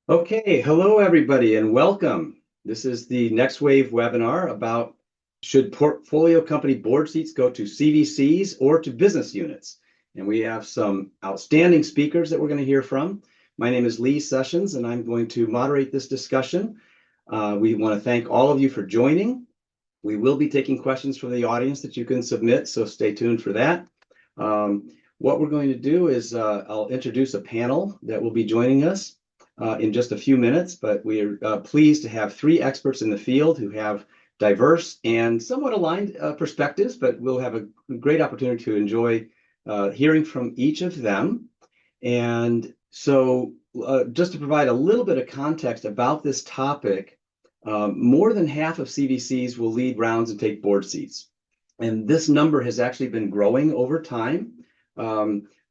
Okay, hello everybody and welcome. This is the Next Wave webinar about should portfolio company board seats go to CVCs or to business units? And we have some outstanding speakers that we're going to hear from. My name is Lee Sessions and I'm going to moderate this discussion. We want to thank all of you for joining. We will be taking questions from the audience that you can submit, so stay tuned for that. What we're going to do is I'll introduce a panel that will be joining us in just a few minutes, but we are pleased to have three experts in the field who have diverse and somewhat aligned perspectives, but we'll have a great opportunity to enjoy hearing from each of them. And so just to provide a little bit of context about this topic, more than half of CVCs will lead rounds and take board seats. And this number has actually been growing over time.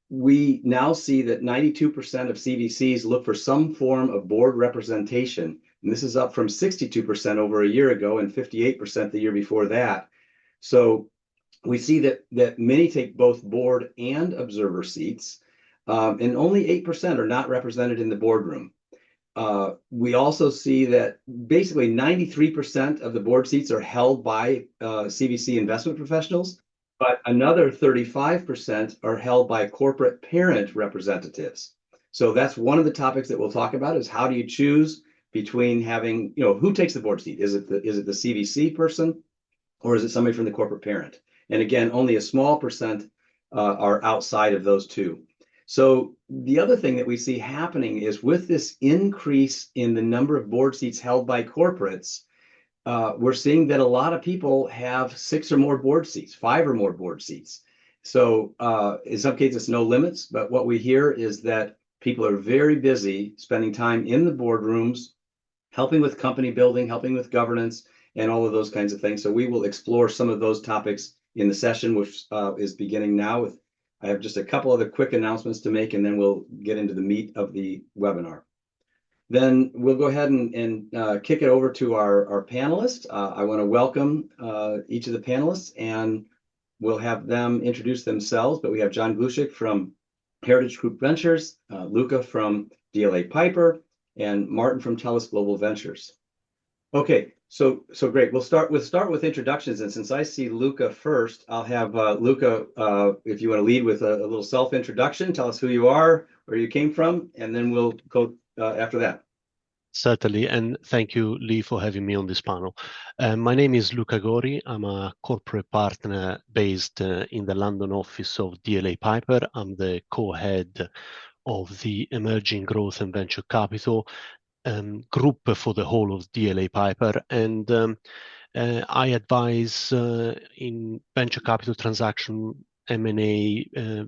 We now see that 92% of CVCs look for some form of board representation. And this is up from 62% over a year ago and 58% the year before that. So we see that many take both board and observer seats, and only 8% are not represented in the boardroom. We also see that basically 93% of the board seats are held by CVC investment professionals, but another 35% are held by corporate parent representatives. So that's one of the topics that we'll talk about is how do you choose between having, who takes the board seat? Is it the CVC person or is it somebody from the corporate parent? And again, only a small percent are outside of those two. So the other thing that we see happening is with this increase in the number of board seats held by corporates, we're seeing that a lot of people have 6 or more board seats, 5 or more board seats. So in some cases, it's no limits, but what we hear is that people are very busy spending time in the boardrooms, helping with company building, helping with governance, and all of those kinds of things. So we will explore some of those topics in the session, which is beginning now. I have just a couple other quick announcements to make, and then we'll get into the meat of the webinar. Then we'll go ahead and kick it over to our panelists. I want to welcome each of the panelists, and we'll have them introduce themselves. But we have John Glushik from Heritage Group Ventures, Luca from DLA Piper, and Martin from TELUS Global Ventures. Okay, so great. We'll start with introductions, and since I see Luca first, I'll have Luca, if you want to lead with a little self-introduction, tell us who you are, where you came from, and then we'll go after that. Certainly, and thank you, Lee, for having me on this panel. My name is Luca Gori. I'm a corporate partner based in the London office of DLA Piper. I'm the co-head of the Emerging Growth and Venture Capital group for the whole of DLA Piper, and I advise in venture capital transaction, M&A,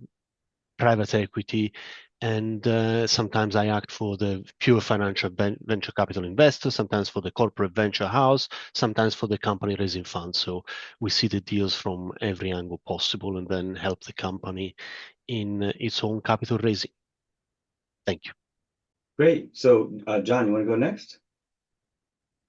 private equity, and sometimes I act for the pure financial venture capital investor, sometimes for the corporate venture house, sometimes for the company raising funds. So we see the deals from every angle possible and then help the company in its own capital raising. Thank you. Great. So John, you want to go next?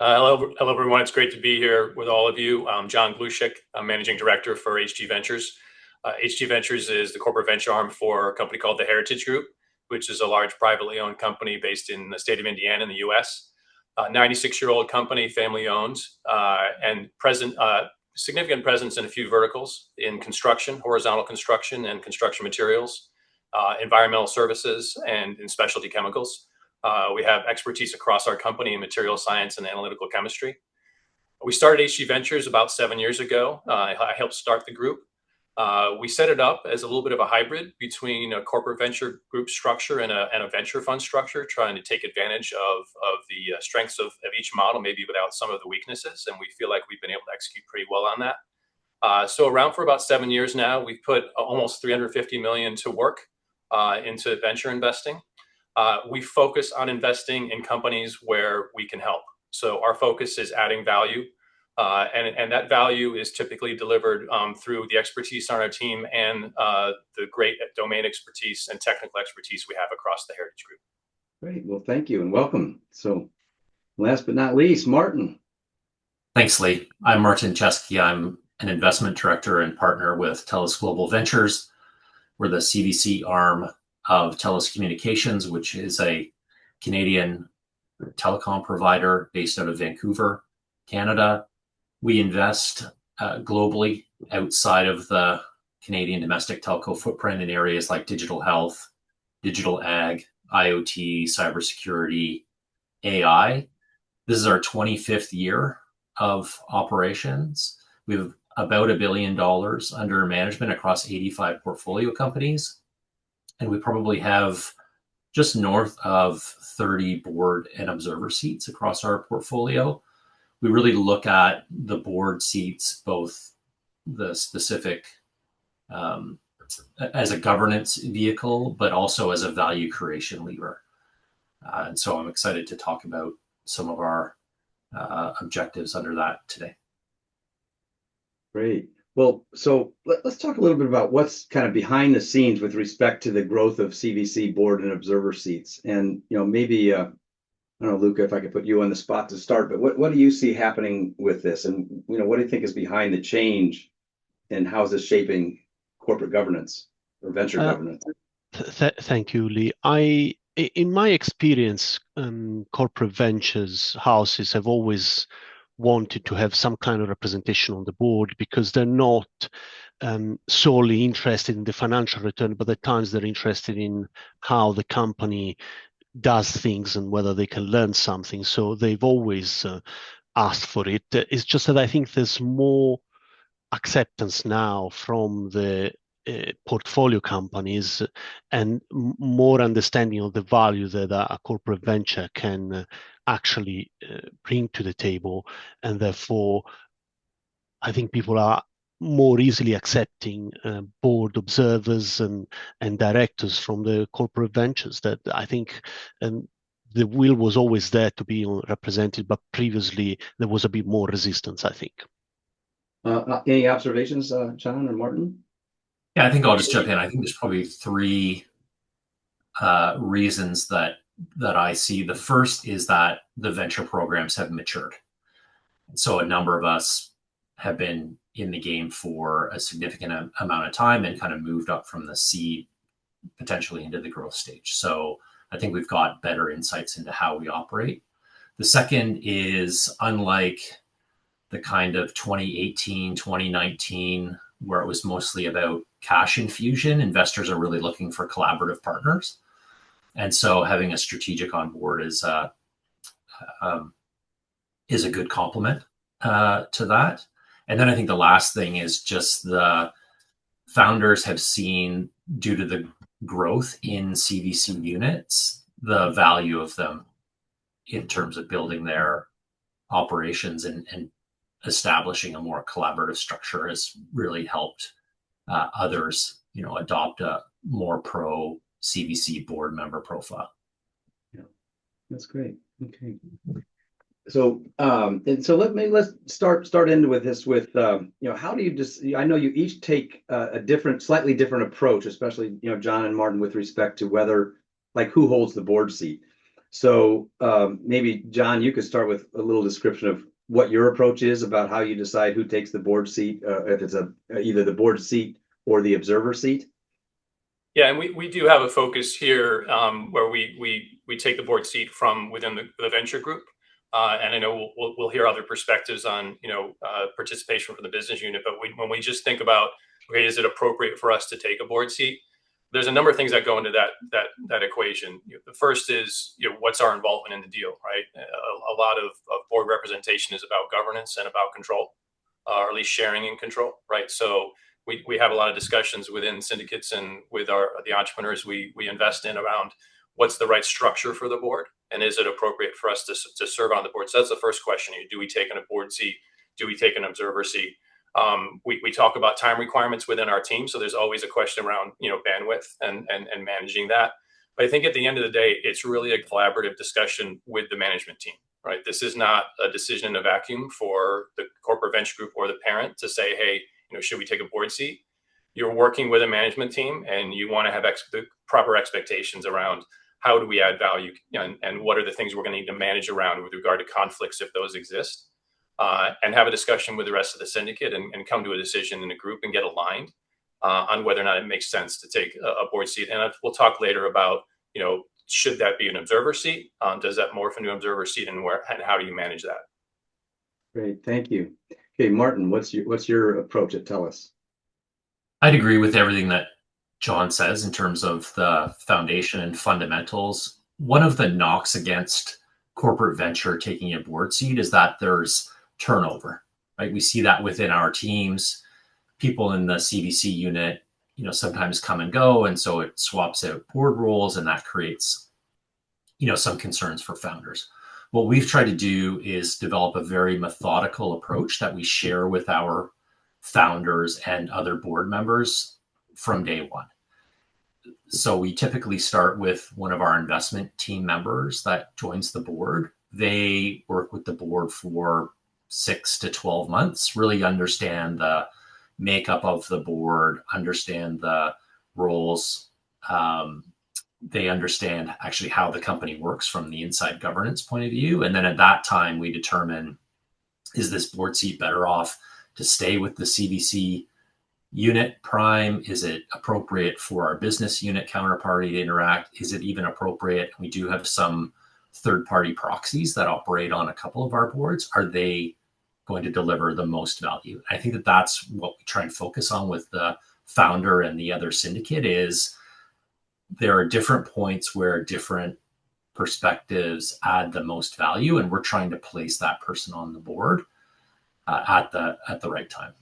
Hello, everyone. It's great to be here with all of you. I'm John Glushik. I'm Managing Director for HG Ventures. HG Ventures is the corporate venture arm for a company called the Heritage Group, which is a large privately owned company based in the state of Indiana in the U.S. 96-year-old company, family owned, and significant presence in a few verticals in construction, horizontal construction and construction materials, environmental services, and in specialty chemicals. We have expertise across our company in material science and analytical chemistry. We started HG Ventures about 7 years ago. I helped start the group. We set it up as a little bit of a hybrid between a corporate venture group structure and a venture fund structure, trying to take advantage of the strengths of each model, maybe without some of the weaknesses. And we feel like we've been able to execute pretty well on that. So around for about 7 years now, we've put almost $350 million to work into venture investing. We focus on investing in companies where we can help. So our focus is adding value. And that value is typically delivered through the expertise on our team and the great domain expertise and technical expertise we have across the Heritage Group. Great. Well, thank you and welcome. So last but not least, Martin. Thanks, Lee. I'm Martin Chesky. I'm an investment director and partner with TELUS Global Ventures. We're the CVC arm of TELUS Communications, which is a Canadian We're a telecom provider based out of Vancouver, Canada. We invest globally outside of the Canadian domestic telco footprint in areas like digital health, digital ag, IoT, cybersecurity, AI. This is our 25th year of operations. We have about $1 billion under management across 85 portfolio companies. And we probably have just north of 30 board and observer seats across our portfolio. We really look at the board seats, both the specific as a governance vehicle, but also as a value creation lever. And so I'm excited to talk about some of our objectives under that today. Great. Well, so let's talk a little bit about what's kind of behind the scenes with respect to the growth of CVC board and observer seats. And, maybe, I don't know, Luca, if I could put you on the spot to start, but what do you see happening with this? And, what do you think is behind the change, and how is this shaping corporate governance or venture governance? Thank you, Lee. In my experience, corporate ventures houses have always wanted to have some kind of representation on the board, because they're not solely interested in the financial return, but at times they're interested in how the company does things and whether they can learn something. So they've always asked for it. It's just that I think there's more acceptance now from the portfolio companies, and more understanding of the value that a corporate venture can actually bring to the table. And therefore, I think people are more easily accepting board observers and directors from the corporate ventures. That I think the will was always there to be represented, but previously there was a bit more resistance, I think. Any observations, John or Martin? Yeah, I think I'll just jump in. I think there's probably three reasons that I see. The first is that the venture programs have matured. So a number of us have been in the game for a significant amount of time and kind of moved up from the seed potentially into the growth stage. So I think we've got better insights into how we operate. The second is, unlike the kind of 2018, 2019, where it was mostly about cash infusion, investors are really looking for collaborative partners. And so having a strategic on board is a good complement to that. And then I think the last thing is just the founders have seen, due to the growth in CVC units, the value of them in terms of building their operations and establishing a more collaborative structure has really helped others, adopt a more pro CVC board member profile. Yeah, that's great. Okay. So, let's start into with this with, how do you just, I know you each take a slightly different approach, especially, John and Martin, with respect to whether, like, who holds the board seat. So maybe, John, you could start with a little description of what your approach is about how you decide who takes the board seat, if it's either the board seat or the observer seat. Yeah, and we do have a focus here where we take the board seat from within the venture group. And I know we'll hear other perspectives on participation from the business unit, but when we just think about, okay, is it appropriate for us to take a board seat? There's a number of things that go into that equation. The first is what's our involvement in the deal, right? A lot of board representation is about governance and about control, or at least sharing in control, right? So we have a lot of discussions within syndicates and with the entrepreneurs we invest in around what's the right structure for the board, and is it appropriate for us to serve on the board? So that's the first question. Do we take a board seat? Do we take an observer seat? We talk about time requirements within our team, so there's always a question around bandwidth and managing that. But I think at the end of the day, it's really a collaborative discussion with the management team, right? This is not a decision in a vacuum for the corporate venture group or the parent to say, hey, should we take a board seat? You're working with a management team, and you want to have the proper expectations around how do we add value, and what are the things we're going to need to manage around with regard to conflicts if those exist, and have a discussion with the rest of the syndicate and come to a decision in a group and get aligned on whether or not it makes sense to take a board seat. And we'll talk later about should that be an observer seat? Does that morph into an observer seat, and how do you manage that? Great, thank you. Okay, Martin, what's your approach at TELUS? I'd agree with everything that John says in terms of the foundation and fundamentals. One of the knocks against corporate venture taking a board seat is that there's turnover, right? We see that within our teams. People in the CVC unit, sometimes come and go, and so it swaps out board roles, and that creates, some concerns for founders. What we've tried to do is develop a very methodical approach that we share with our founders and other board members from day one. So we typically start with one of our investment team members that joins the board. They work with the board for 6 to 12 months, really understand the makeup of the board, understand the roles. They understand actually how the company works from the inside governance point of view. And then at that time, we determine, is this board seat better off to stay with the CVC unit prime? Is it appropriate for our business unit counterparty to interact? Is it even appropriate? We do have some third-party proxies that operate on a couple of our boards. Are they going to deliver the most value? I think that that's what we try and focus on with the founder and the other syndicate. Is there are different points where different perspectives add the most value, and we're trying to place that person on the board at the right time.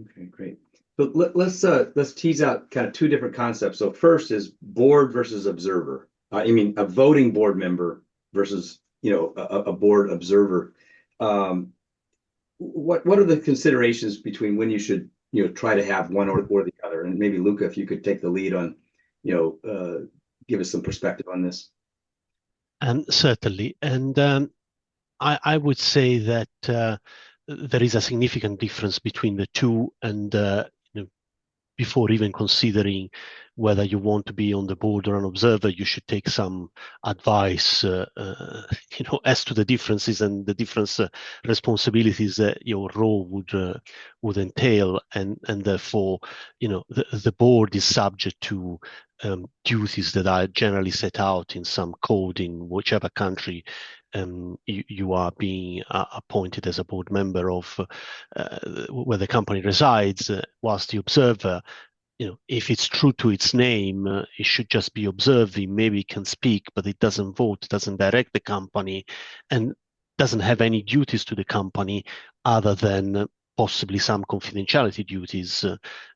Okay, great. So let's tease out kind of two different concepts. So first is board versus observer. A voting board member versus a board observer. What are the considerations between when you should try to have one or the other? And maybe Luca, if you could take the lead on give us some perspective on this. Certainly, and I would say that there is a significant difference between the two, and before even considering whether you want to be on the board or an observer, you should take some advice, as to the differences and the different responsibilities that your role would entail, and therefore, the board is subject to duties that are generally set out in some code in whichever country you are being appointed as a board member of, where the company resides, whilst the observer, if it's true to its name, it should just be observing. Maybe it can speak, but it doesn't vote, doesn't direct the company, and doesn't have any duties to the company other than possibly some confidentiality duties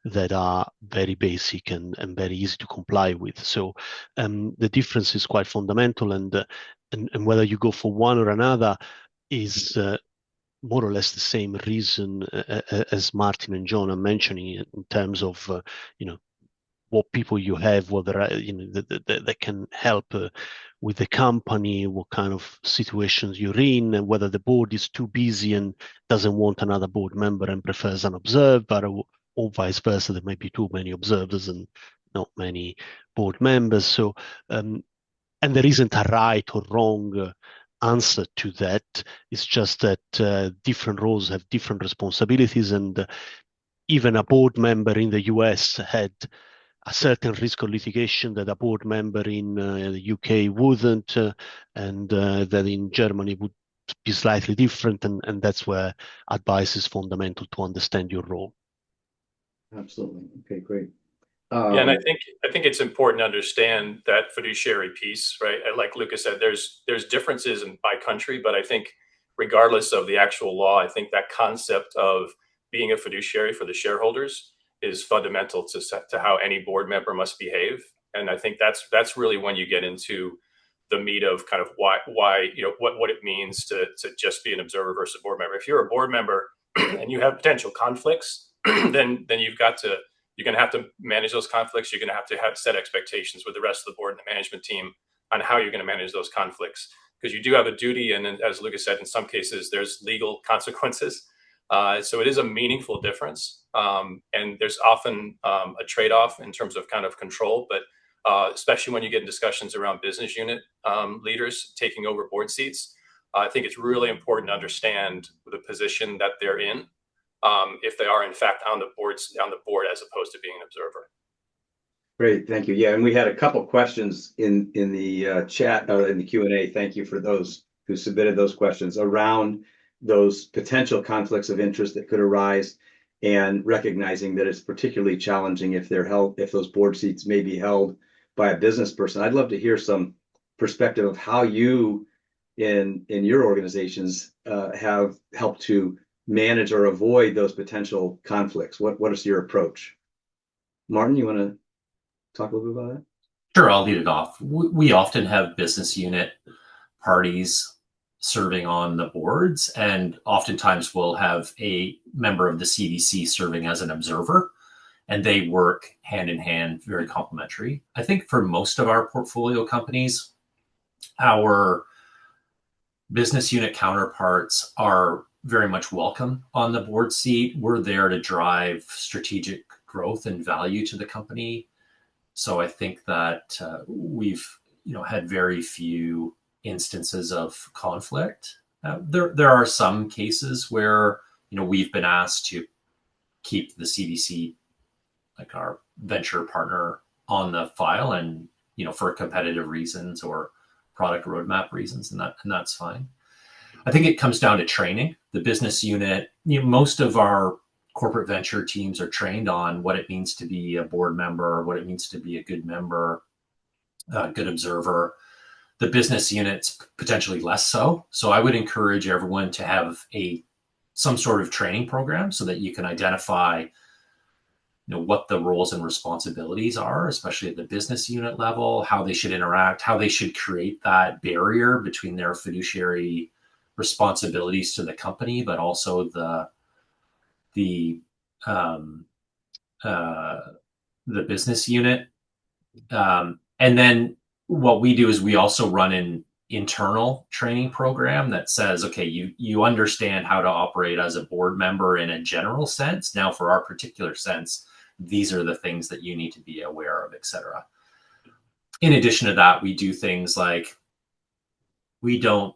that are very basic and very easy to comply with. So the difference is quite fundamental, and whether you go for one or another is more or less the same reason as Martin and John are mentioning, in terms of what people you have, whether that can help with the company, what kind of situations you're in, and whether the board is too busy and doesn't want another board member and prefers an observer, or vice versa. There might be too many observers and not many board members. So, and there isn't a right or wrong answer to that. It's just that different roles have different responsibilities, and even a board member in the US had a certain risk of litigation that a board member in the UK wouldn't, and that in Germany would be slightly different, and that's where advice is fundamental to understand your role. Absolutely. Okay, great. Yeah, and I think it's important to understand that fiduciary piece, right? Like Lucas said, there's differences by country, but I think regardless of the actual law, I think that concept of being a fiduciary for the shareholders is fundamental to how any board member must behave. And I think that's really when you get into the meat of kind of why what it means to just be an observer versus a board member. If you're a board member and you have potential conflicts, then you're going to have to manage those conflicts. You're going to have set expectations with the rest of the board and the management team on how you're going to manage those conflicts, because you do have a duty. And as Lucas said, in some cases, there's legal consequences. So it is a meaningful difference. And there's often a trade-off in terms of kind of control, but especially when you get in discussions around business unit leaders taking over board seats, I think it's really important to understand the position that they're in, if they are in fact on the board as opposed to being an observer. Great, thank you. Yeah, and we had a couple questions in the chat, in the Q&A. Thank you for those who submitted those questions around those potential conflicts of interest that could arise, and recognizing that it's particularly challenging if those board seats may be held by a business person. I'd love to hear some perspective of how you in your organizations have helped to manage or avoid those potential conflicts. What is your approach? Martin, you want to talk a little bit about that? Sure, I'll lead it off. We often have business unit parties serving on the boards, and oftentimes we'll have a member of the CVC serving as an observer, and they work hand in hand, very complementary. I think for most of our portfolio companies, our business unit counterparts are very much welcome on the board seat. We're there to drive strategic growth and value to the company. So I think that we've had very few instances of conflict. There are some cases where we've been asked to keep the CVC, like our venture partner, on the file, and for competitive reasons or product roadmap reasons, and that's fine. I think it comes down to training. The business unit, most of our corporate venture teams are trained on what it means to be a board member, what it means to be a good member, a good observer. The business units potentially less so. So I would encourage everyone to have some sort of training program so that you can identify what the roles and responsibilities are, especially at the business unit level, how they should interact, how they should create that barrier between their fiduciary responsibilities to the company, but also the business unit. And then what we do is we also run an internal training program that says, okay, you understand how to operate as a board member in a general sense. Now, for our particular sense, these are the things that you need to be aware of, etc. In addition to that, we do things like we don't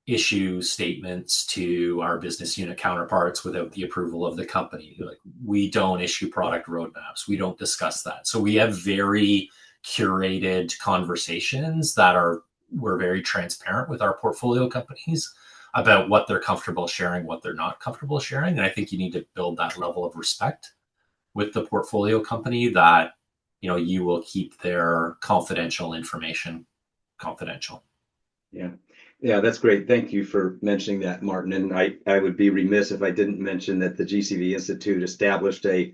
issue statements to our business unit counterparts without the approval of the company. Like, we don't issue product roadmaps. We don't discuss that. So we have very curated conversations we're very transparent with our portfolio companies about what they're comfortable sharing, what they're not comfortable sharing. And I think you need to build that level of respect with the portfolio company, that you will keep their confidential information confidential. Yeah, that's great. Thank you for mentioning that, Martin. And I would be remiss if I didn't mention that the GCV Institute established a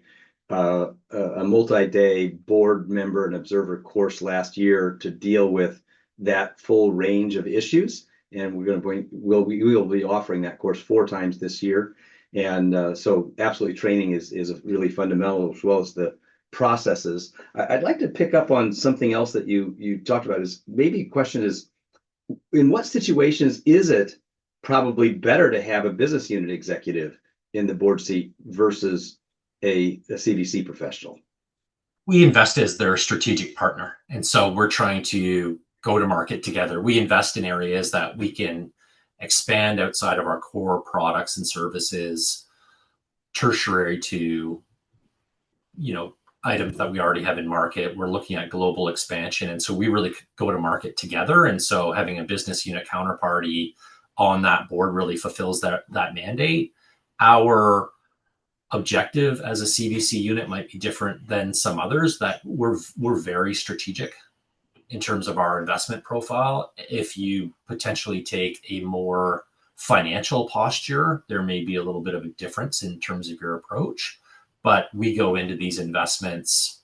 multi-day board member and observer course last year to deal with that full range of issues. And we will be offering that course 4 times this year. And so absolutely, training is really fundamental, as well as the processes. I'd like to pick up on something else that you talked about. Is maybe the question is, in what situations is it probably better to have a business unit executive in the board seat versus a CVC professional? We invest as their strategic partner. And so we're trying to go to market together. We invest in areas that we can expand outside of our core products and services, tertiary to, items that we already have in market. We're looking at global expansion. And so we really go to market together. And so having a business unit counterparty on that board really fulfills that mandate. Our objective as a CVC unit might be different than some others, that we're very strategic in terms of our investment profile. If you potentially take a more financial posture, there may be a little bit of a difference in terms of your approach. But we go into these investments,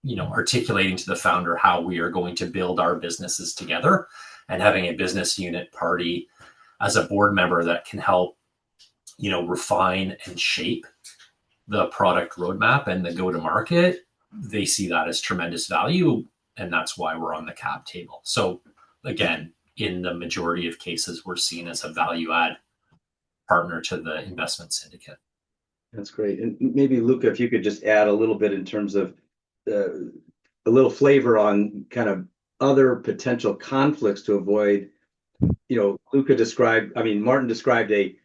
articulating to the founder how we are going to build our businesses together, and having a business unit party as a board member that can help, refine and shape the product roadmap and the go-to-market. They see that as tremendous value, and that's why we're on the cap table. So again, in the majority of cases, we're seen as a value-add partner to the investment syndicate. That's great. And maybe, Luca, if you could just add a little bit in terms of a little flavor on kind of other potential conflicts to avoid. Martin described a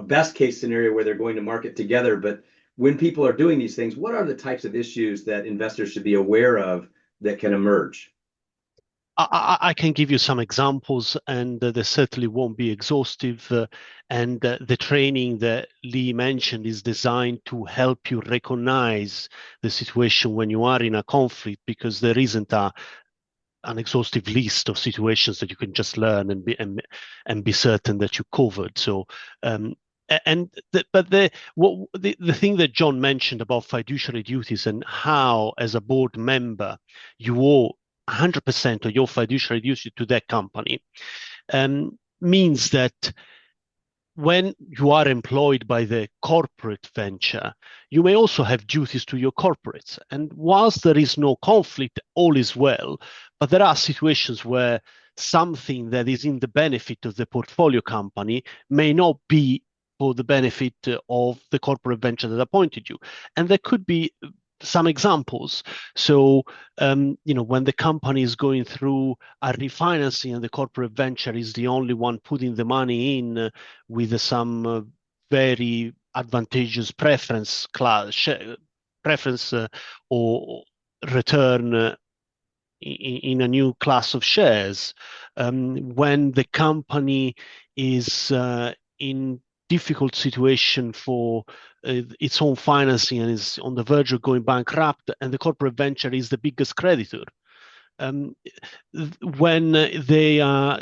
best case scenario where they're going to market together, but when people are doing these things, what are the types of issues that investors should be aware of that can emerge? I can give you some examples, and they certainly won't be exhaustive. And the training that Lee mentioned is designed to help you recognize the situation when you are in a conflict, because there isn't an exhaustive list of situations that you can just learn and be certain that you covered. So, but the thing that John mentioned about fiduciary duties and how, as a board member, you owe 100% of your fiduciary duty to that company, means that when you are employed by the corporate venture, you may also have duties to your corporates. And whilst there is no conflict, all is well. But there are situations where something that is in the benefit of the portfolio company may not be for the benefit of the corporate venture that appointed you. And there could be some examples. So, when the company is going through a refinancing and the corporate venture is the only one putting the money in with some very advantageous preference or return in a new class of shares, when the company is in difficult situation for its own financing and is on the verge of going bankrupt, and the corporate venture is the biggest creditor. When they are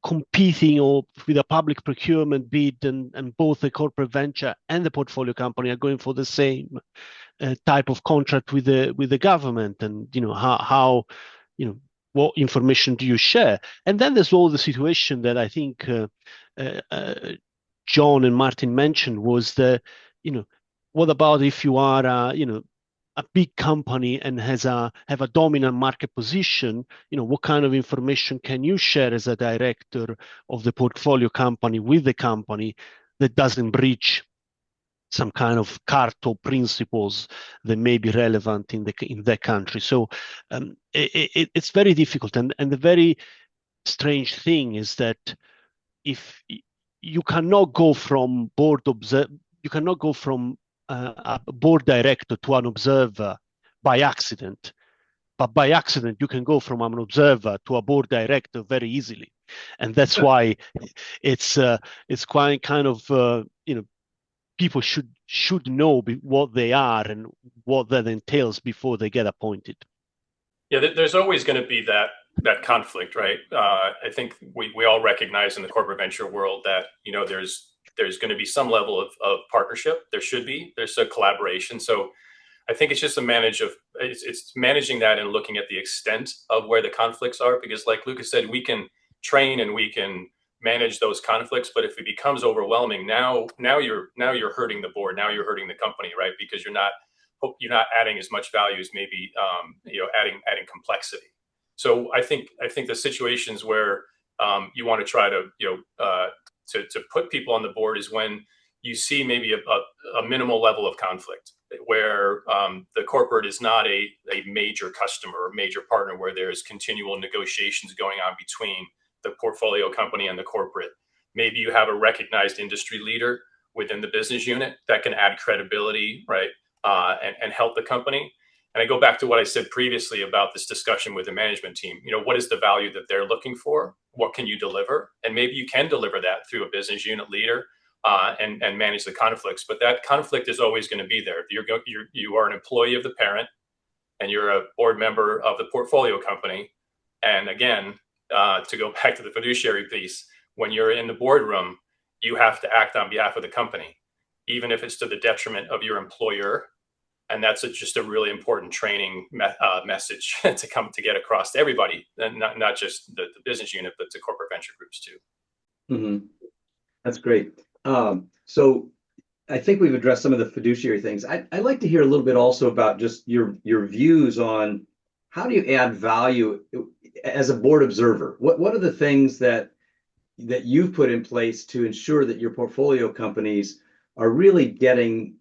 competing or with a public procurement bid, and both the corporate venture and the portfolio company are going for the same type of contract with the government, and how what information do you share? And then there's all the situation that I think John and Martin mentioned, was what about if you are a big company and have a dominant market position? What kind of information can you share as a director of the portfolio company with the company that doesn't breach some kind of cartel principles that may be relevant in that country? So it's very difficult, and the very strange thing is that if you cannot go from a board director to an observer by accident, but by accident you can go from an observer to a board director very easily, and that's why it's quite kind of people should know what they are and what that entails before they get appointed. Yeah, there's always going to be that conflict, right? I think we all recognize in the corporate venture world that there's going to be some level of partnership. There's a collaboration. So I think it's just it's managing that and looking at the extent of where the conflicts are, because like Lucas said, we can train and we can manage those conflicts, but if it becomes overwhelming, now you're hurting the board, now you're hurting the company, right? Because you're not adding as much value as maybe adding complexity. So I think the situations where you want to try to to put people on the board is when you see maybe a minimal level of conflict, where the corporate is not a major customer or major partner, where there's continual negotiations going on between the portfolio company and the corporate. Maybe you have a recognized industry leader within the business unit that can add credibility, right, and help the company. And I go back to what I said previously about this discussion with the management team. What is the value that they're looking for? What can you deliver? And maybe you can deliver that through a business unit leader and manage the conflicts. But that conflict is always going to be there. You are an employee of the parent, and you're a board member of the portfolio company. And again, to go back to the fiduciary piece, when you're in the boardroom, you have to act on behalf of the company, even if it's to the detriment of your employer. And that's just a really important training message to get across to everybody, and not just the business unit, but to corporate venture groups too. Mm-hmm. That's great. So I think we've addressed some of the fiduciary things. I'd like to hear a little bit also about just your views on how do you add value as a board observer. What are the things that you've put in place to ensure that your portfolio companies are really getting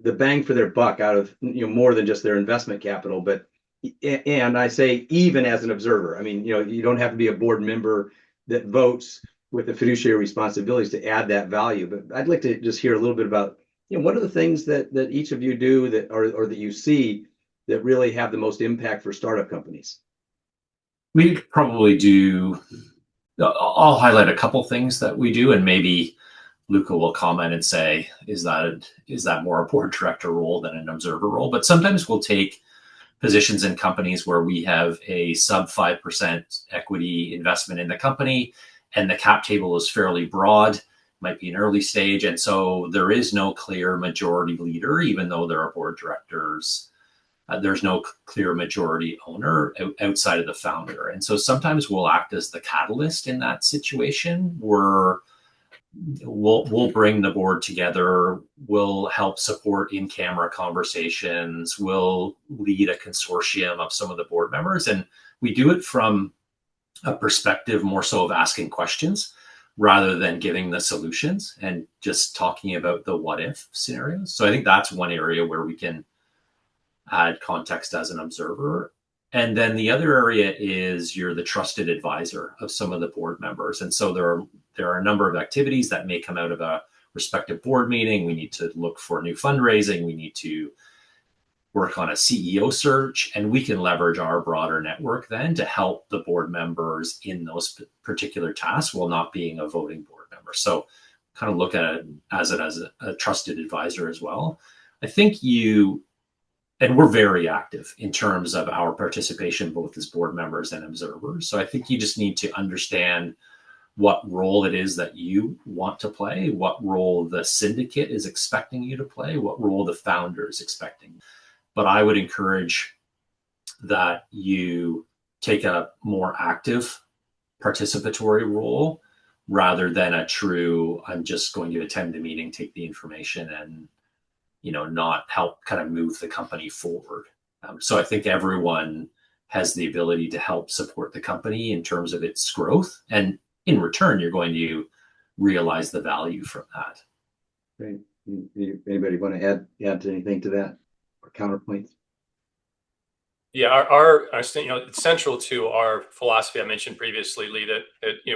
the bang for their buck out of more than just their investment capital? But and I say even as an observer, I mean you don't have to be a board member that votes with the fiduciary responsibilities to add that value. But I'd like to just hear a little bit about what are the things that each of you do that or that you see that really have the most impact for startup companies? We probably do. I'll highlight a couple things that we do, and maybe Luca will comment and say, is that more a board director role than an observer role? But sometimes we'll take positions in companies where we have a sub 5% equity investment in the company, and the cap table is fairly broad, might be an early stage. And so there is no clear majority leader, even though there are board directors. There's no clear majority owner outside of the founder. And so sometimes we'll act as the catalyst in that situation where we'll bring the board together, we'll help support in-camera conversations, we'll lead a consortium of some of the board members. And we do it from a perspective more so of asking questions rather than giving the solutions and just talking about the what if scenarios. So I think that's one area where we can add context as an observer. And then the other area is you're the trusted advisor of some of the board members. And so there are a number of activities that may come out of a respective board meeting. We need to look for new fundraising. We need to work on a CEO search, and we can leverage our broader network then to help the board members in those particular tasks while not being a voting board member. So kind of look at it as a trusted advisor as well. I think and we're very active in terms of our participation, both as board members and observers. So I think you just need to understand what role it is that you want to play, what role the syndicate is expecting you to play, what role the founder is expecting. But I would encourage that you take a more active participatory role rather than a true, I'm just going to attend the meeting, take the information, and not help kind of move the company forward. So I think everyone has the ability to help support the company in terms of its growth. And in return, you're going to realize the value from that. Great. Anybody want to add to anything to that or counterpoints? Yeah, it's central to our philosophy I mentioned previously, Lee, that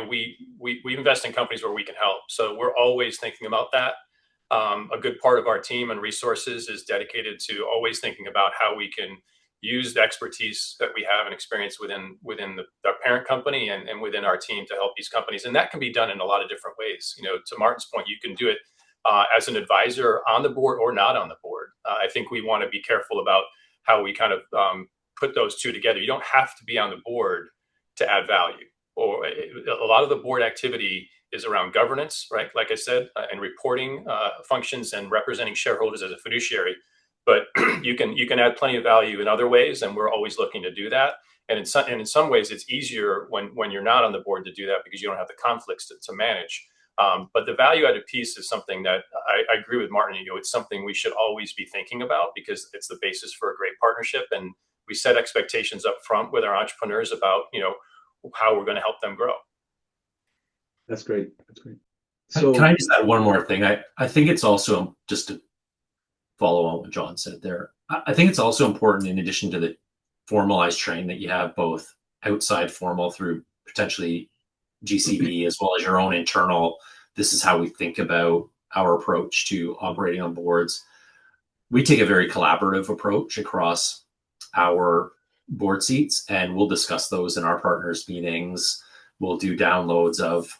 we invest in companies where we can help. So we're always thinking about that. A good part of our team and resources is dedicated to always thinking about how we can use the expertise that we have and experience within our parent company and within our team to help these companies. And that can be done in a lot of different ways. To Martin's point, you can do it as an advisor on the board or not on the board. I think we want to be careful about how we kind of put those two together. You don't have to be on the board to add value. Or a lot of the board activity is around governance, right? Like I said, and reporting functions and representing shareholders as a fiduciary. But you can add plenty of value in other ways, and we're always looking to do that. And in some ways, it's easier when you're not on the board to do that because you don't have the conflicts to manage. But the value-added piece is something that I agree with Martin. It's something we should always be thinking about because it's the basis for a great partnership, and we set expectations up front with our entrepreneurs about how we're going to help them grow. That's great. That's great. So can I just add one more thing? I think it's also, just to follow on what John said there, I think it's also important, in addition to the formalized training that you have both outside formal through potentially GCV as well as your own internal, this is how we think about our approach to operating on boards. We take a very collaborative approach across our board seats, and we'll discuss those in our partners meetings. We'll do downloads of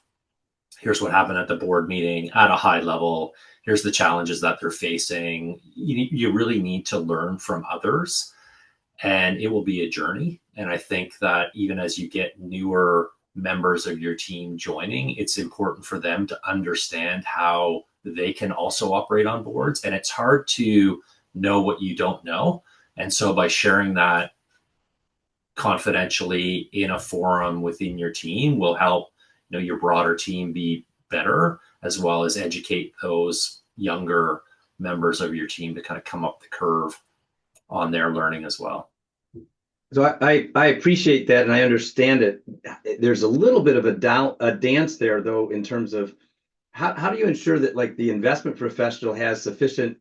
here's what happened at the board meeting at a high level. Here's the challenges that they're facing. You really need to learn from others, and it will be a journey. And I think that even as you get newer members of your team joining, it's important for them to understand how they can also operate on boards. And it's hard to know what you don't know. And so by sharing that confidentially in a forum within your team will help your broader team be better, as well as educate those younger members of your team to kind of come up the curve on their learning as well. So I appreciate that, and I understand it. There's a little bit of a dance there, though, in terms of how do you ensure that like the investment professional has sufficient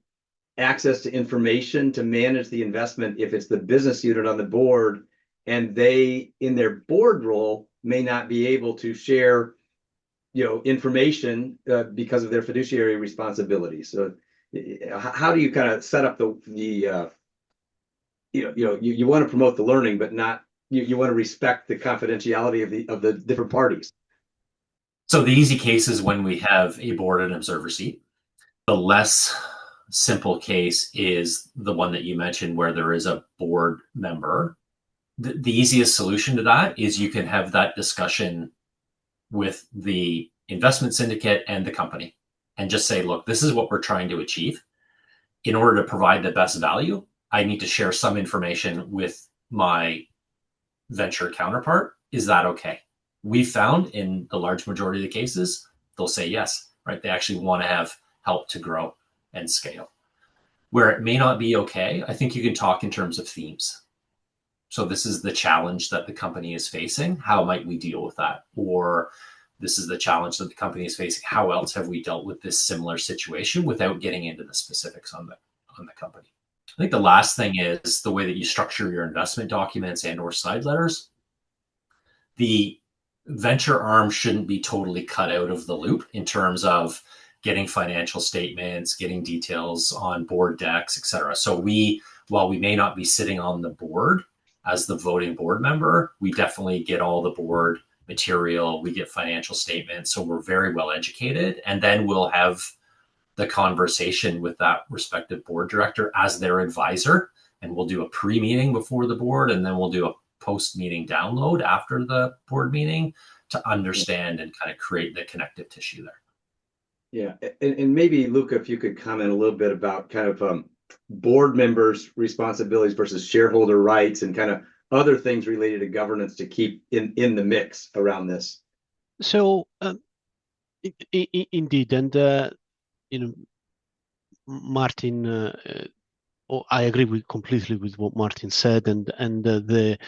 access to information to manage the investment if it's the business unit on the board and they, in their board role, may not be able to share, information because of their fiduciary responsibilities. So how do you kind of set up the you want to promote the learning, but not you want to respect the confidentiality of the different parties. So the easy case is when we have a board and observer seat. The less simple case is the one that you mentioned where there is a board member. The easiest solution to that is you can have that discussion with the investment syndicate and the company and just say, look, this is what we're trying to achieve. In order to provide the best value, I need to share some information with my venture counterpart. Is that okay? We found in the large majority of the cases, they'll say yes, right? They actually want to have help to grow and scale. Where it may not be okay, I think you can talk in terms of themes. So this is the challenge that the company is facing. How might we deal with that? Or this is the challenge that the company is facing. How else have we dealt with this similar situation without getting into the specifics on the company? I think the last thing is the way that you structure your investment documents and or side letters. The venture arm shouldn't be totally cut out of the loop in terms of getting financial statements, getting details on board decks, et cetera. So while we may not be sitting on the board as the voting board member, we definitely get all the board material, we get financial statements. So we're very well educated. And then we'll have the conversation with that respective board director as their advisor. And we'll do a pre-meeting before the board, and then we'll do a post-meeting download after the board meeting to understand and kind of create the connective tissue there. Yeah, and maybe Luca, if you could comment a little bit about kind of board members' responsibilities versus shareholder rights and kind of other things related to governance to keep in the mix around this. So indeed, and Martin, I agree completely with what Martin said, and the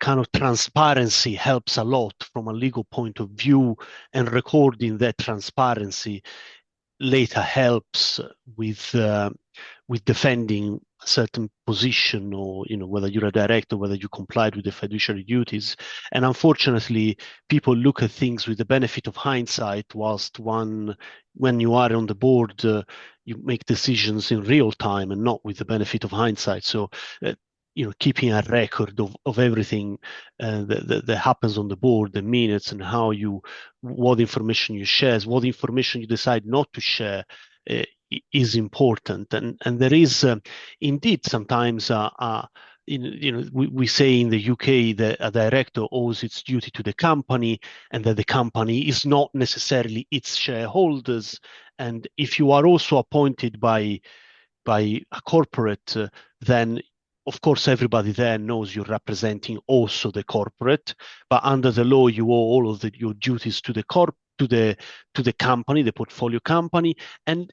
kind of transparency helps a lot from a legal point of view, and recording that transparency later helps with defending a certain position, or whether you're a director, whether you complied with the fiduciary duties. And unfortunately, people look at things with the benefit of hindsight, whilst when you are on the board, you make decisions in real time and not with the benefit of hindsight. So keeping a record of everything that happens on the board, the minutes, and what information you share, what information you decide not to share is important. And there is indeed sometimes we say in the UK that a director owes its duty to the company, and that the company is not necessarily its shareholders. And if you are also appointed by a corporate, then of course everybody there knows you're representing also the corporate, but under the law you owe all of your duties to the company, the portfolio company. And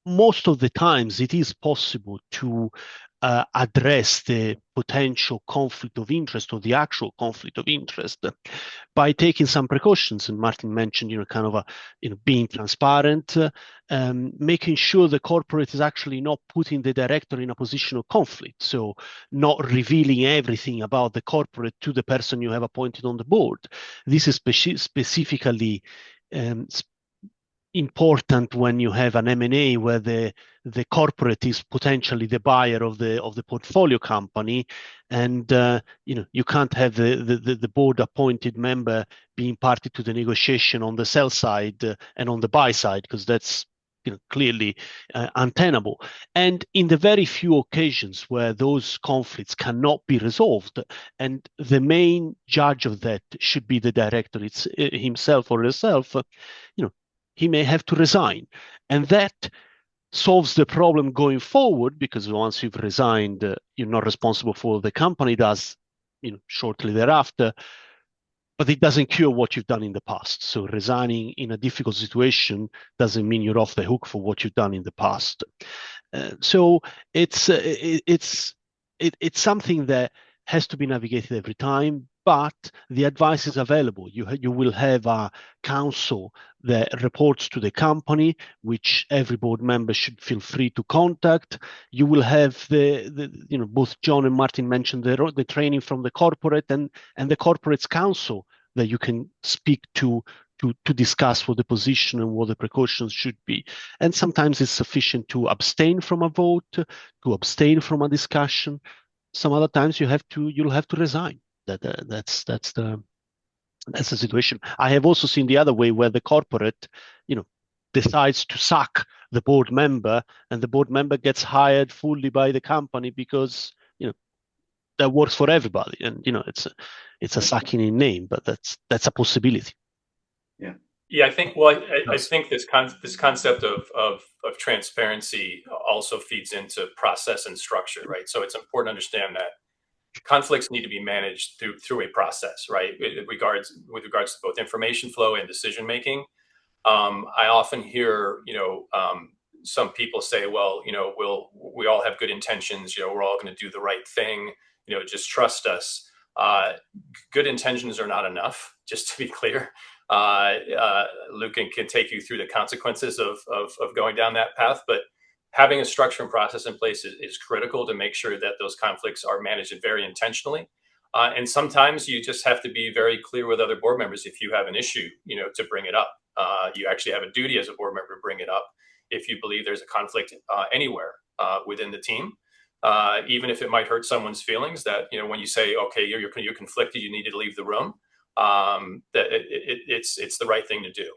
most of the times it is possible to address the potential conflict of interest, or the actual conflict of interest, by taking some precautions. And Martin mentioned, kind of being transparent, making sure the corporate is actually not putting the director in a position of conflict. So not revealing everything about the corporate to the person you have appointed on the board. This is specifically important when you have an M&A where the corporate is potentially the buyer of the portfolio company, and you can't have the board appointed member being party to the negotiation on the sell side and on the buy side, because that's clearly untenable. And in the very few occasions where those conflicts cannot be resolved, and the main judge of that should be the director himself or herself, he may have to resign. And that solves the problem going forward, because once you've resigned, you're not responsible for what the company does shortly thereafter, but it doesn't cure what you've done in the past. So resigning in a difficult situation doesn't mean you're off the hook for what you've done in the past. So it's something that has to be navigated every time, but the advice is available. You will have a counsel that reports to the company, which every board member should feel free to contact. You will have both John and Martin mentioned the training from the corporate and the corporate's counsel that you can speak to to discuss what the position and what the precautions should be. And sometimes it's sufficient to abstain from a vote, to abstain from a discussion. Some other times you'll have to resign. That's the situation. I have also seen the other way where the corporate, decides to sack the board member, and the board member gets hired fully by the company because that works for everybody. And it's a sacking in name, but that's a possibility. Yeah, I think. Well, I think this concept of transparency also feeds into process and structure, right? So it's important to understand that conflicts need to be managed through a process, right? With regards to both information flow and decision making. I often hear, some people say, well, we all have good intentions. We're all going to do the right thing. Just trust us. Good intentions are not enough. Just to be clear. Luke can take you through the consequences of going down that path, but having a structure and process in place is critical to make sure that those conflicts are managed very intentionally. And sometimes you just have to be very clear with other board members if you have an issue, to bring it up. You actually have a duty as a board member to bring it up if you believe there's a conflict anywhere within the team, even if it might hurt someone's feelings. That when you say, okay, you're conflicted, you need to leave the room. That it's the right thing to do,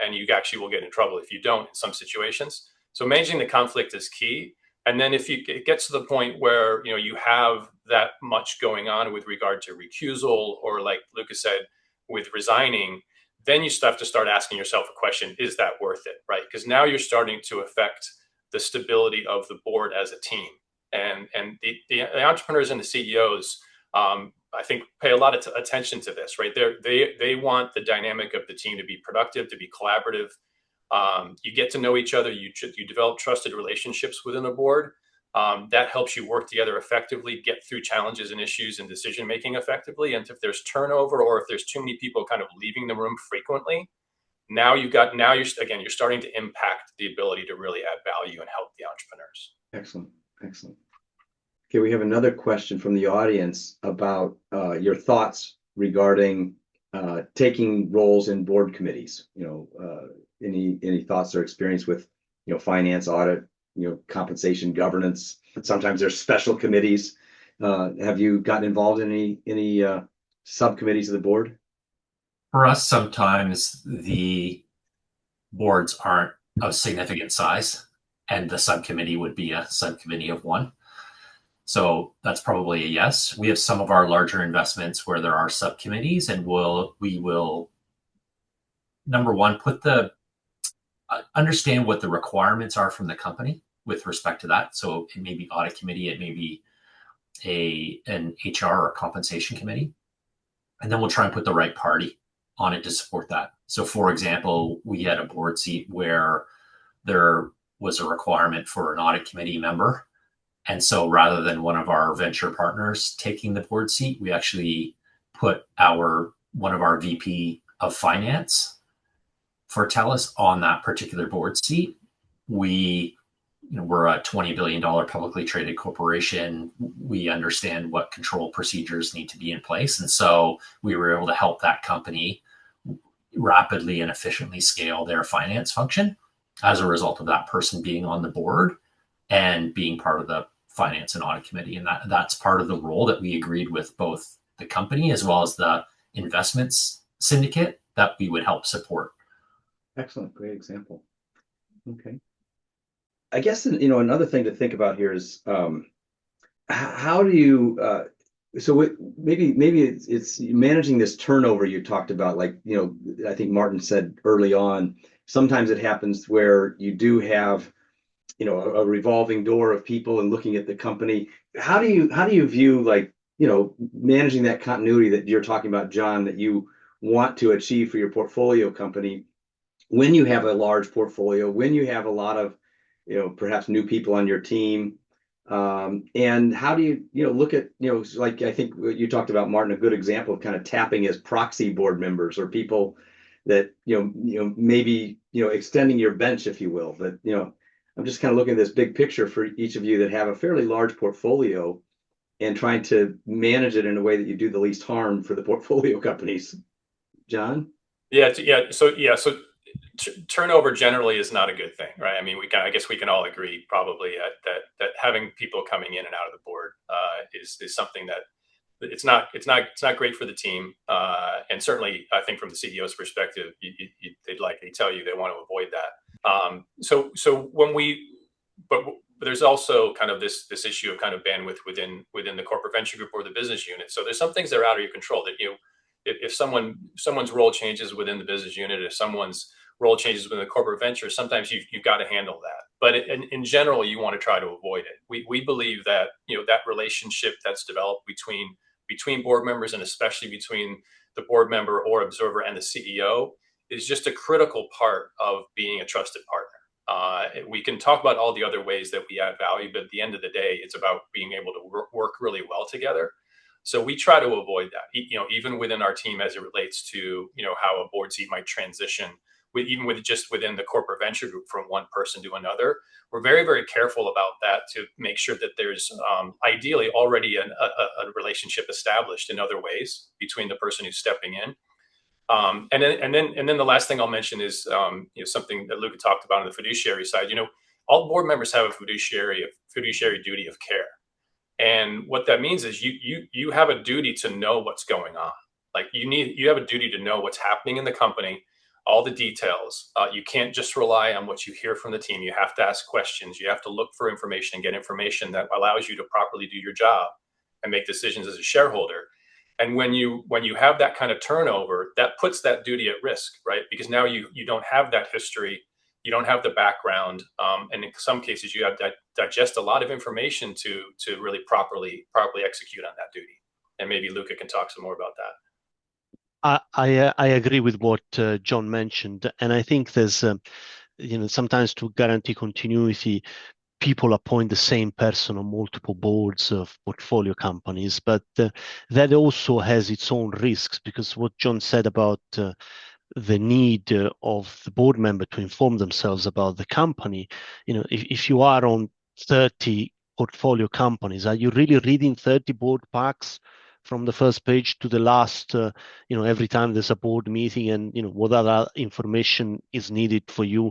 and you actually will get in trouble if you don't in some situations. So managing the conflict is key. And then if it gets to the point where you have that much going on with regard to recusal, or like Lucas said, with resigning, then you have to start asking yourself a question: is that worth it, right? Because now you're starting to affect the stability of the board as a team, and the entrepreneurs and the CEOs. I think pay a lot of attention to this, right? They want the dynamic of the team to be productive, to be collaborative. You get to know each other. You develop trusted relationships within the board. That helps you work together effectively, get through challenges and issues and decision making effectively. And if there's turnover, or if there's too many people kind of leaving the room frequently, you're starting to impact the ability to really add value and help the entrepreneurs. Excellent. Okay, we have another question from the audience about your thoughts regarding taking roles in board committees. Any thoughts or experience with finance, audit, compensation, governance? Sometimes there's special committees. Have you gotten involved in any subcommittees of the board? For us, sometimes the boards aren't of significant size, and the subcommittee would be a subcommittee of one. So that's probably a yes. We have some of our larger investments where there are subcommittees, and we will number one, understand what the requirements are from the company with respect to that. So it may be audit committee, it may be an HR or compensation committee, and then we'll try and put the right party on it to support that. So for example, we had a board seat where there was a requirement for an audit committee member. And so rather than one of our venture partners taking the board seat, we actually put one of our VP of finance for TELUS on that particular board seat. We're a $20 billion publicly traded corporation. We understand what control procedures need to be in place. And so we were able to help that company rapidly and efficiently scale their finance function as a result of that person being on the board and being part of the finance and audit committee. And that's part of the role that we agreed with both the company as well as the investments syndicate that we would help support. Excellent. Great example. Okay. I guess, another thing to think about here is how do you, maybe it's managing this turnover you talked about. Like, I think Martin said early on, sometimes it happens where you do have, a revolving door of people and looking at the company. How do you view, like, managing that continuity that you're talking about, John, that you want to achieve for your portfolio company when you have a large portfolio, when you have a lot of, perhaps new people on your team? And how do you, look at, like, I think you talked about, Martin, a good example of kind of tapping as proxy board members or people that, maybe, extending your bench, if you will. But, I'm just kind of looking at this big picture for each of you that have a fairly large portfolio and trying to manage it in a way that you do the least harm for the portfolio companies. John? So turnover generally is not a good thing, right? I mean, I guess we can all agree probably that having people coming in and out of the board is something that it's not great for the team, and certainly I think from the CEO's perspective, they'd likely tell you they want to avoid that. But there's also kind of this issue of kind of bandwidth within the corporate venture group or the business unit. So there's some things that are out of your control that if someone's role changes within the business unit, if someone's role changes within the corporate venture, sometimes you've got to handle that. But in general, you want to try to avoid it. We believe that that relationship that's developed between board members, and especially between the board member or observer and the CEO, is just a critical part of being a trusted partner. We can talk about all the other ways that we add value, but at the end of the day, it's about being able to work really well together. So we try to avoid that, even within our team as it relates to, how a board seat might transition, even within the corporate venture group from one person to another. We're very, very careful about that to make sure that there's ideally already a relationship established in other ways between the person who's stepping in. And then the last thing I'll mention is something that Luca talked about on the fiduciary side. All board members have a fiduciary duty of care. And what that means is you have a duty to know what's going on. Like you have a duty to know what's happening in the company, all the details. You can't just rely on what you hear from the team. You have to ask questions. You have to look for information and get information that allows you to properly do your job and make decisions as a shareholder. And when you have that kind of turnover, that puts that duty at risk, right? Because now you don't have that history. You don't have the background, and in some cases, you have to digest a lot of information to really properly execute on that duty. And maybe Luca can talk some more about that. I agree with what John mentioned, and I think there's sometimes to guarantee continuity, people appoint the same person on multiple boards of portfolio companies, but that also has its own risks, because what John said about the need of the board member to inform themselves about the company. If you are on 30 portfolio companies, are you really reading 30 board packs from the first page to the last, every time there's a board meeting, and what other information is needed for you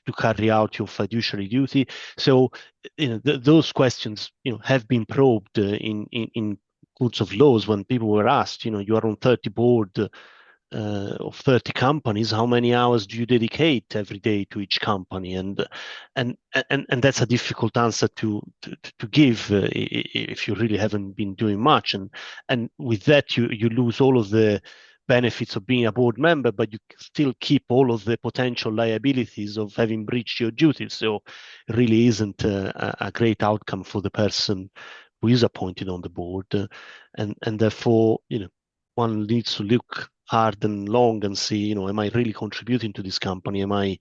to carry out your fiduciary duty? So those questions have been probed in courts of laws when people were asked, you are on 30 board of 30 companies, how many hours do you dedicate every day to each company? And that's a difficult answer to give if you really haven't been doing much. And with that, you lose all of the benefits of being a board member, but you still keep all of the potential liabilities of having breached your duties. So it really isn't a great outcome for the person who is appointed on the board. And therefore, one needs to look hard and long and see, am I really contributing to this company? Am I,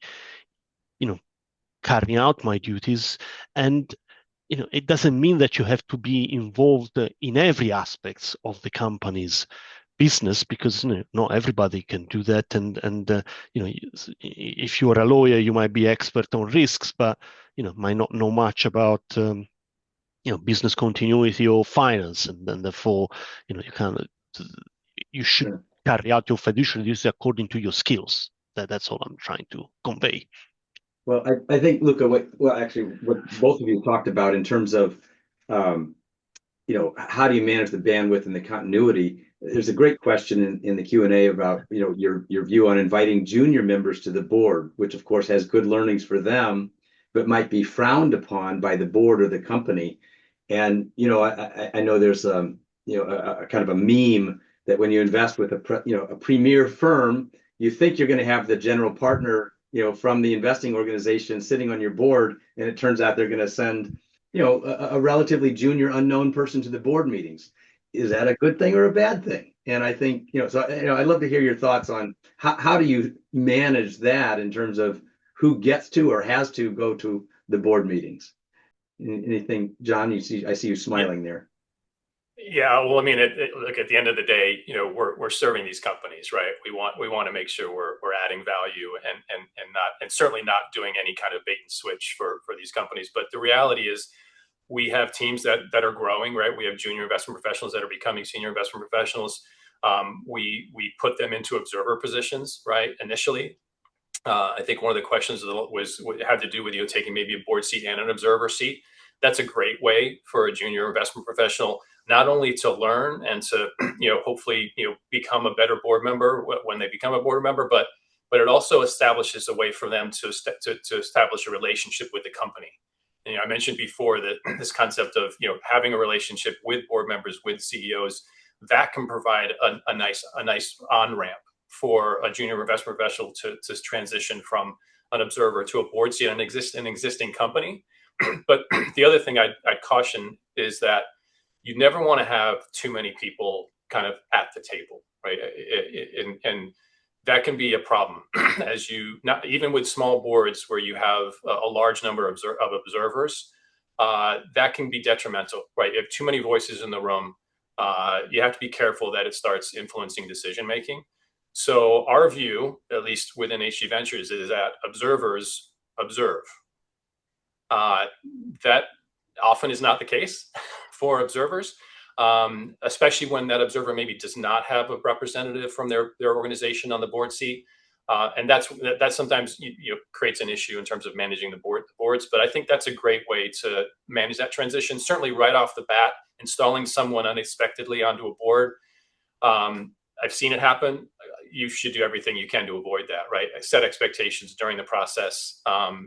carrying out my duties? And, it doesn't mean that you have to be involved in every aspect of the company's business, because not everybody can do that. And if you are a lawyer, you might be expert on risks, but might not know much about business continuity or finance, and then therefore you should carry out your fiduciary duties according to your skills. That's all I'm trying to convey. Well, I think, Luca, what both of you talked about in terms of, how do you manage the bandwidth and the continuity? There's a great question in the Q&A about, your view on inviting junior members to the board, which of course has good learnings for them, but might be frowned upon by the board or the company. And, I know there's a kind of a meme that when you invest with a premier firm, you think you're going to have the general partner, from the investing organization sitting on your board, and it turns out they're going to send, a relatively junior unknown person to the board meetings. Is that a good thing or a bad thing? And I think, I'd love to hear your thoughts on how do you manage that in terms of who gets to or has to go to the board meetings? Anything, John? I see you smiling there. Yeah, well, I mean, look, at the end of the day, we're serving these companies, right? We want to make sure we're adding value and certainly not doing any kind of bait and switch for these companies. But the reality is, we have teams that are growing, right? We have junior investment professionals that are becoming senior investment professionals. We put them into observer positions, right, initially. I think one of the questions had to do with taking maybe a board seat and an observer seat. That's a great way for a junior investment professional not only to learn and to hopefully become a better board member when they become a board member, but it also establishes a way for them to establish a relationship with the company. And I mentioned before that this concept of having a relationship with board members, with CEOs, that can provide a nice on-ramp for a junior investment professional to transition from an observer to a board seat in an existing company. But the other thing I'd caution is that you never want to have too many people kind of at the table, right? And that can be a problem as not even with small boards where you have a large number of observers, that can be detrimental, right? You have too many voices in the room. You have to be careful that it starts influencing decision making. So our view, at least within HG Ventures, is that observers observe. That often is not the case for observers, especially when that observer maybe does not have a representative from their organization on the board seat. And that sometimes creates an issue in terms of managing the boards. But I think that's a great way to manage that transition. Certainly right off the bat, installing someone unexpectedly onto a board. I've seen it happen. You should do everything you can to avoid that, right? Set expectations during the process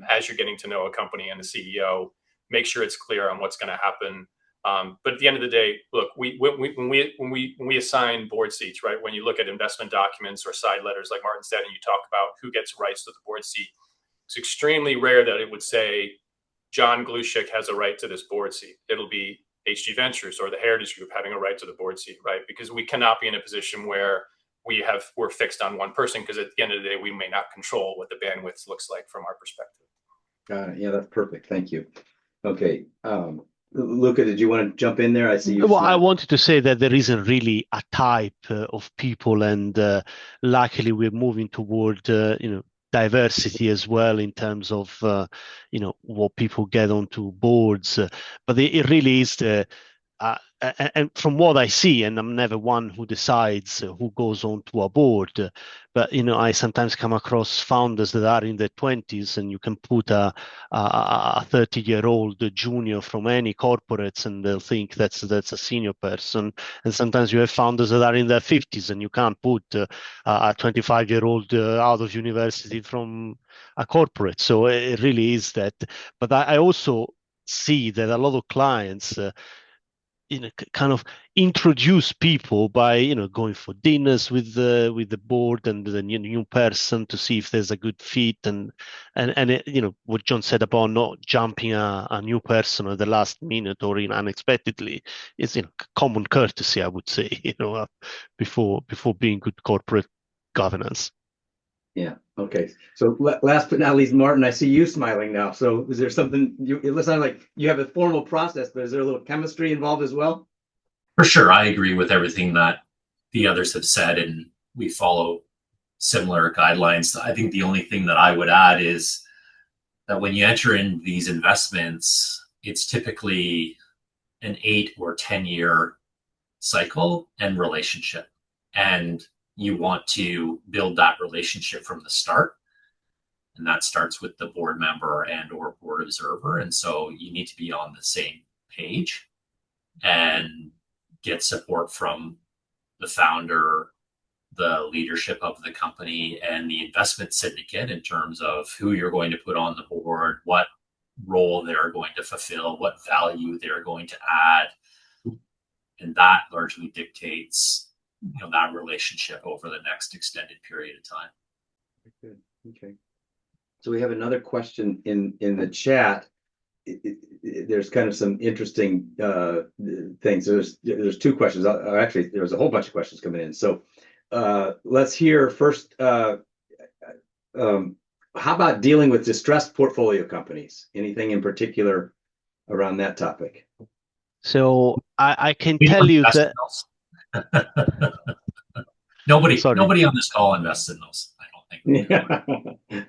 as you're getting to know a company and the CEO. Make sure it's clear on what's going to happen. But at the end of the day, look, when we assign board seats, right? When you look at investment documents or side letters, like Martin said, and you talk about who gets rights to the board seat, it's extremely rare that it would say John Glushik has a right to this board seat. It'll be HG Ventures or the Heritage Group having a right to the board seat, right? Because we cannot be in a position where we're fixed on one person, because at the end of the day, we may not control what the bandwidth looks like from our perspective. Got it. Yeah, that's perfect. Thank you. Okay. Luca, did you want to jump in there? I see you. Well, I wanted to say that there isn't really a type of people, and luckily we're moving toward diversity as well in terms of what people get onto boards. But it really is and from what I see, and I'm never one who decides who goes on to a board, but I sometimes come across founders that are in their 20s, and you can put a 30-year-old junior from any corporates, and they'll think that's a senior person. And sometimes you have founders that are in their 50s, and you can't put a 25-year-old out of university from a corporate. So it really is that. But I also see that a lot of clients kind of introduce people by going for dinners with the board and the new person to see if there's a good fit, and what John said about not jumping a new person at the last minute or unexpectedly is common courtesy, I would say, before being good corporate governance. Yeah. Okay. So last but not least, Martin, I see you smiling now. So is there something it sounds like you have a formal process, but is there a little chemistry involved as well? For sure. I agree with everything that the others have said, and we follow similar guidelines. I think the only thing that I would add is that when you enter in these investments, it's typically an 8 or 10-year cycle and relationship. And you want to build that relationship from the start. And that starts with the board member and or board observer. And so you need to be on the same page and get support from the founder, the leadership of the company, and the investment syndicate in terms of who you're going to put on the board, what role they're going to fulfill, what value they're going to add. And that largely dictates that relationship over the next extended period of time. Good. Okay. So we have another question in the chat. There's kind of some interesting things. There's 2 questions. Actually, there's a whole bunch of questions coming in. So let's hear first. How about dealing with distressed portfolio companies? Anything in particular around that topic? So I can tell you that nobody on this call invests in those, I don't think.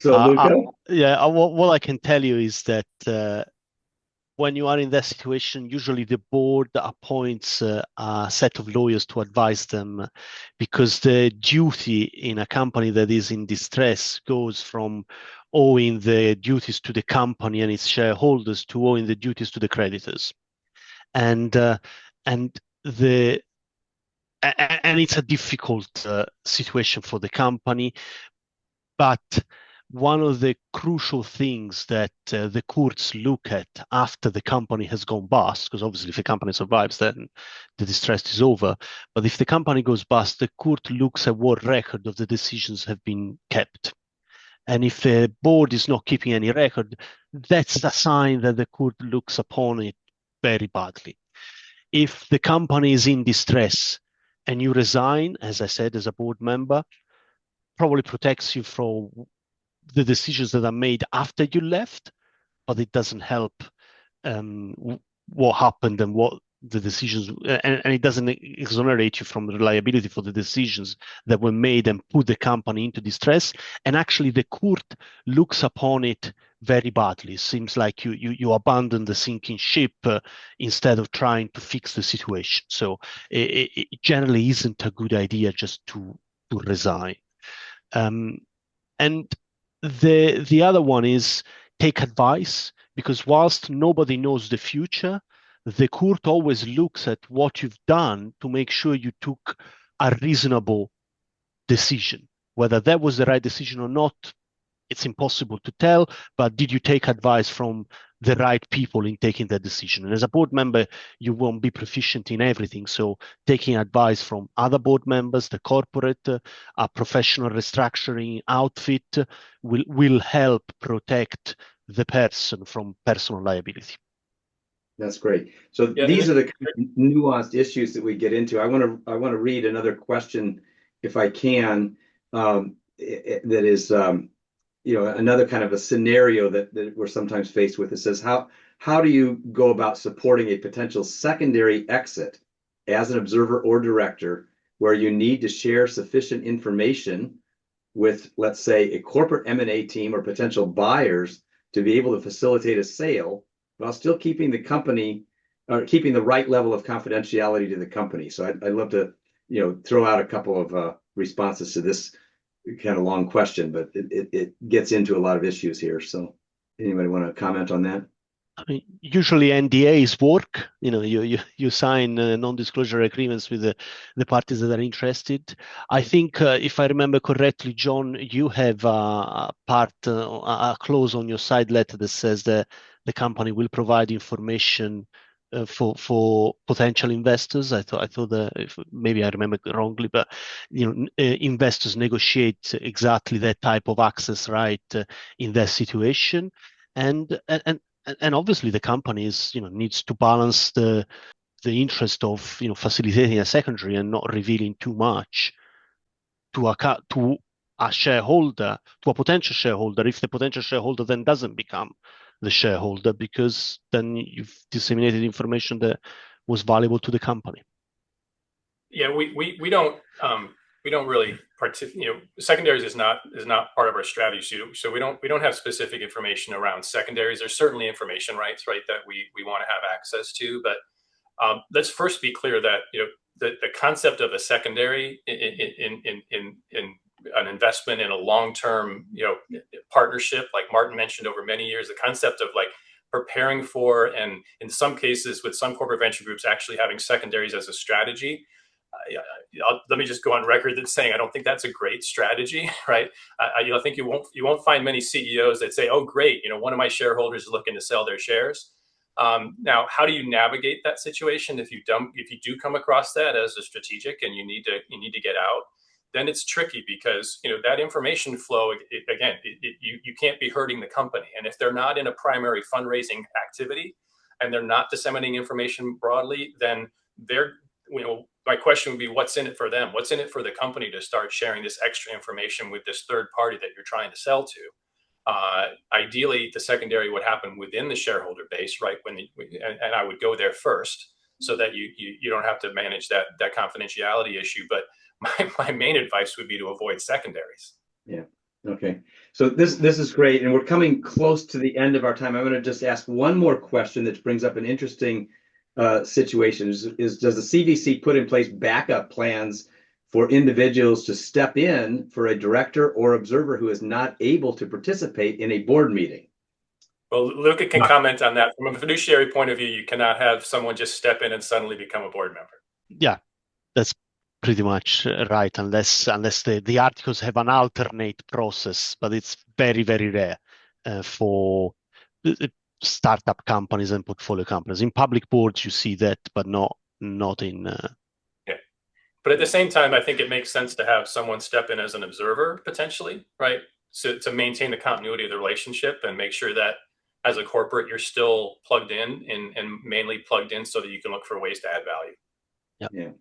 So Luca? What I can tell you is that when you are in that situation, usually the board appoints a set of lawyers to advise them, because the duty in a company that is in distress goes from owing the duties to the company and its shareholders to owing the duties to the creditors. And and the and it's a difficult situation for the company. But one of the crucial things that the courts look at after the company has gone bust, because obviously if the company survives, then the distress is over. But if the company goes bust, the court looks at what record of the decisions have been kept. And if the board is not keeping any record, that's a sign that the court looks upon it very badly. If the company is in distress and you resign, as I said, as a board member, probably protects you from the decisions that are made after you left, but it doesn't help what happened and what the decisions, and it doesn't exonerate you from the liability for the decisions that were made and put the company into distress. And actually, the court looks upon it very badly. It seems like you abandon the sinking ship instead of trying to fix the situation. So it generally isn't a good idea just to resign. And the other one is take advice, because whilst nobody knows the future, the court always looks at what you've done to make sure you took a reasonable decision. Whether that was the right decision or not, it's impossible to tell, but did you take advice from the right people in taking that decision? And as a board member, you won't be proficient in everything. So taking advice from other board members, the corporate, a professional restructuring outfit will help protect the person from personal liability. That's great. So these are the kind of nuanced issues that we get into. I want to read another question, if I can, that is another kind of a scenario that we're sometimes faced with. It says, how do you go about supporting a potential secondary exit as an observer or director, where you need to share sufficient information with, let's say, a corporate M&A team or potential buyers to be able to facilitate a sale, while still keeping the company, or keeping the right level of confidentiality to the company? So I'd love to throw out a couple of responses to this kind of long question, but it gets into a lot of issues here. So anybody want to comment on that? I mean, usually NDAs work. You sign non-disclosure agreements with the parties that are interested. I think, if I remember correctly, John, you have a clause on your side letter that says that the company will provide information for potential investors. I thought that, maybe I remember wrongly, but investors negotiate exactly that type of access right in that situation, and obviously the company needs to balance the interest of facilitating a secondary and not revealing too much to a shareholder, to a potential shareholder, if the potential shareholder then doesn't become the shareholder, because then you've disseminated information that was valuable to the company. Yeah, we don't really participate. Secondaries is not part of our strategy. So we don't have specific information around secondaries. There's certainly information rights, right, that we want to have access to. But let's first be clear that the concept of a secondary in an investment in a long-term partnership, like Martin mentioned, over many years, the concept of like preparing for, and in some cases with some corporate venture groups actually having secondaries as a strategy. Let me just go on record that saying I don't think that's a great strategy, right? I think you won't find many CEOs that say, "Oh, great, one of my shareholders is looking to sell their shares." Now, how do you navigate that situation if you do come across that as a strategic and you need to get out? Then it's tricky, because that information flow, you can't be hurting the company, and if they're not in a primary fundraising activity and they're not disseminating information broadly, then my question would be, what's in it for them? What's in it for the company to start sharing this extra information with this third party that you're trying to sell to? Ideally, the secondary would happen within the shareholder base, right? And I would go there first, so that you don't have to manage that confidentiality issue. But my main advice would be to avoid secondaries. Yeah. Okay. So this is great, and we're coming close to the end of our time. I'm going to just ask one more question that brings up an interesting situation. Is does the CVC put in place backup plans for individuals to step in for a director or observer who is not able to participate in a board meeting? Well, Luca can comment on that. From a fiduciary point of view, you cannot have someone just step in and suddenly become a board member. Yeah, that's pretty much right, unless the articles have an alternate process, but it's very, very rare for startup companies and portfolio companies. In public boards, you see that, but not in. Yeah, but at the same time, I think it makes sense to have someone step in as an observer potentially, right? So to maintain the continuity of the relationship and make sure that as a corporate, you're still plugged in and mainly plugged in so that you can look for ways to add value. Yeah.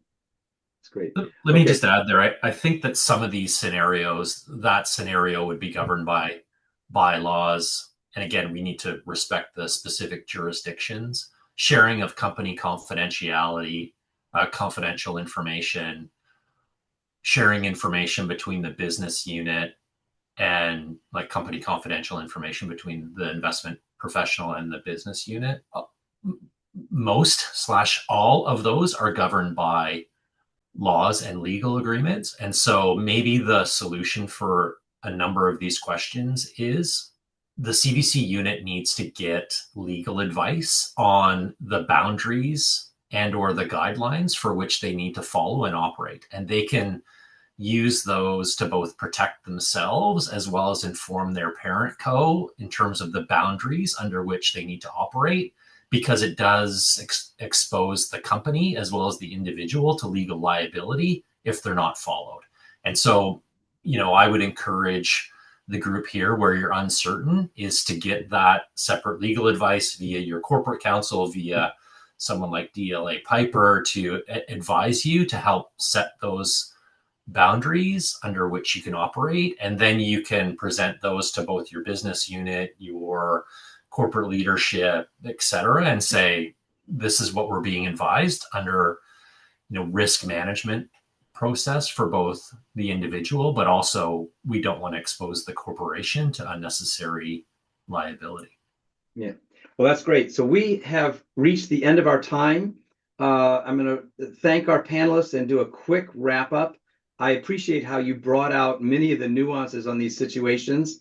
It's great. Let me just add there. I think that some of these scenarios, that scenario would be governed by bylaws. And again, we need to respect the specific jurisdictions. Sharing of company confidentiality, confidential information, sharing information between the business unit and like company confidential information between the investment professional and the business unit. Most/all of those are governed by laws and legal agreements. And so maybe the solution for a number of these questions is the CVC unit needs to get legal advice on the boundaries and or the guidelines for which they need to follow and operate. And they can use those to both protect themselves as well as inform their parent co in terms of the boundaries under which they need to operate, because it does expose the company as well as the individual to legal liability if they're not followed. And so, I would encourage the group here where you're uncertain is to get that separate legal advice via your corporate counsel, via someone like DLA Piper to advise you to help set those boundaries under which you can operate. And then you can present those to both your business unit, your corporate leadership, et cetera, and say, this is what we're being advised under, risk management process for both the individual, but also we don't want to expose the corporation to unnecessary liability. Yeah, well, that's great. So we have reached the end of our time. I'm going to thank our panelists and do a quick wrap up. I appreciate how you brought out many of the nuances on these situations.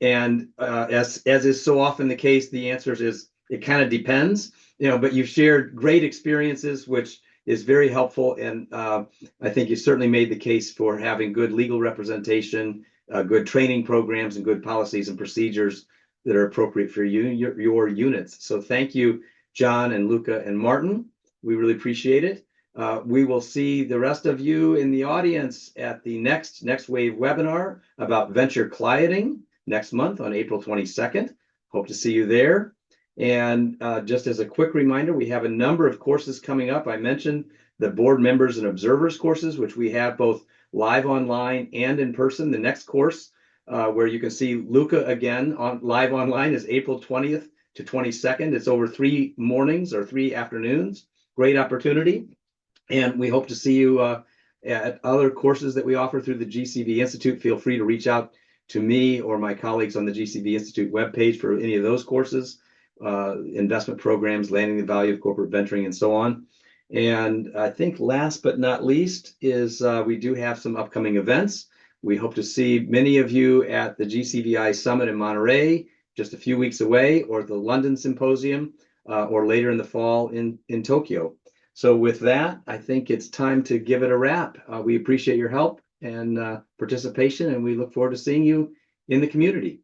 And as is so often the case, the answer is it kind of depends, but you've shared great experiences, which is very helpful. And I think you certainly made the case for having good legal representation, good training programs, and good policies and procedures that are appropriate for you, your units. So thank you, John and Luca and Martin. We really appreciate it. We will see the rest of you in the audience at the next Wave webinar about venture clienting next month on April 22nd. Hope to see you there. And just as a quick reminder, we have a number of courses coming up. I mentioned the board members and observers courses, which we have both live online and in person. The next course where you can see Luca again live online is April 20th to 22nd. It's over 3 mornings or 3 afternoons. Great opportunity. And we hope to see you at other courses that we offer through the GCV Institute. Feel free to reach out to me or my colleagues on the GCV Institute webpage for any of those courses, investment programs, landing the value of corporate venturing, and so on. And I think last but not least is we do have some upcoming events. We hope to see many of you at the GCVI Summit in Monterey, just a few weeks away, or the London Symposium, or later in the fall in Tokyo. So with that, I think it's time to give it a wrap. We appreciate your help and participation, and we look forward to seeing you in the community.